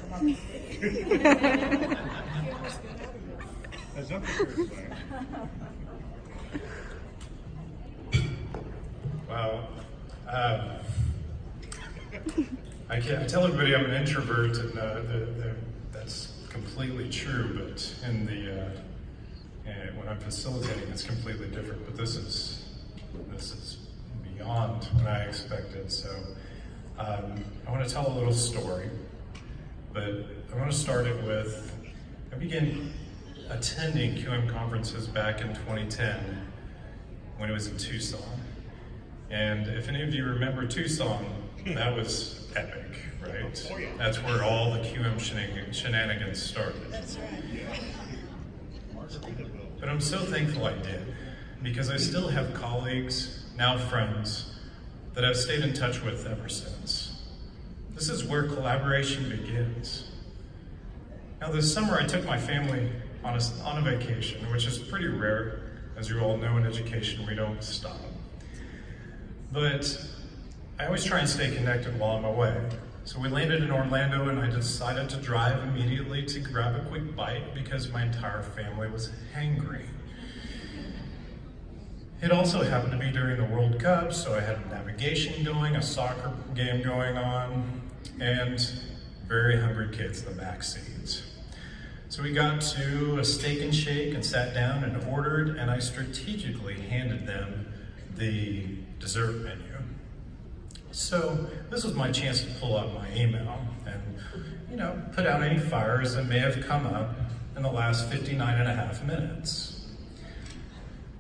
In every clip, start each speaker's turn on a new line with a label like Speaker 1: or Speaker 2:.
Speaker 1: about the stage.
Speaker 2: That's not the first way. Wow. I tell everybody I'm an introvert, and that's completely true. But in when I'm facilitating, it's completely different. But this is beyond what I expected. So I want to tell a little story, but I want to start it with I began attending QM conferences back in 2010 when it was in Tucson. And if any of you remember Tucson, that was epic, right?
Speaker 1: Oh, yeah.
Speaker 2: That's where all the QM shenanigans started.
Speaker 1: That's right.
Speaker 2: But I'm so thankful I did, because I still have colleagues, now friends, that I've stayed in touch with ever since. This is where collaboration begins. Now this summer I took my family on a vacation, which is pretty rare. As you all know, in education we don't stop. But I always try and stay connected while I'm away. So we landed in Orlando and I decided to drive immediately to grab a quick bite because my entire family was hangry. It also happened to be during the World Cup, so I had navigation going, a soccer game going on, and very hungry kids in the back seats. So we got to a Steak and Shake and sat down and ordered, and I strategically handed them the dessert menu. So this was my chance to pull out my email and, put out any fires that may have come up in the last 59.5 minutes.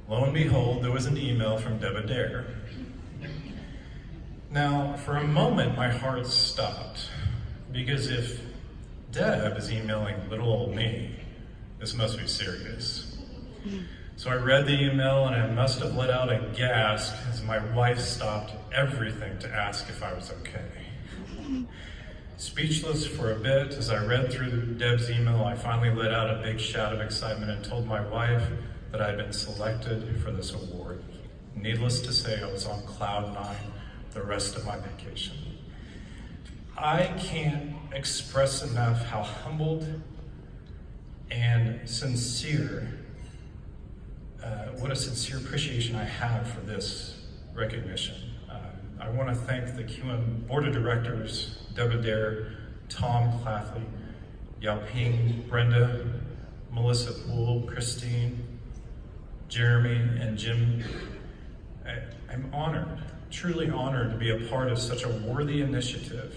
Speaker 2: Lo and behold, there was an email from Deb Adair. Now, for a moment, my heart stopped, because if Deb is emailing little old me, this must be serious. So I read the email and I must have let out a gasp as my wife stopped everything to ask if I was okay. Speechless for a bit, as I read through Deb's email, I finally let out a big shout of excitement and told my wife that I had been selected for this award. Needless to say, I was on cloud 9 the rest of my vacation. I can't express enough how humbled and sincere, what a sincere appreciation I have for this recognition. I want to thank the QM Board of Directors, Deb Adair, Tom Clafley, Yao Ping, Brenda, Melissa Poole, Christine, Jeremy, and Jim. I'm honored, truly honored to be a part of such a worthy initiative,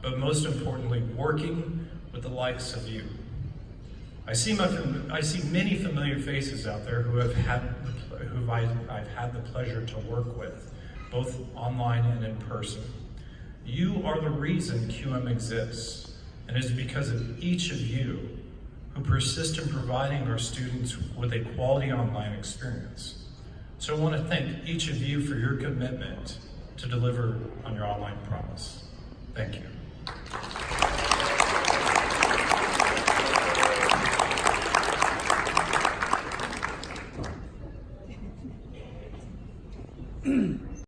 Speaker 2: but most importantly, working with the likes of you. I see many familiar faces out there who I've had the pleasure to work with, both online and in person. You are the reason QM exists, and it is because of each of you who persist in providing our students with a quality online experience. So I want to thank each of you for your commitment to deliver on your online promise. Thank you.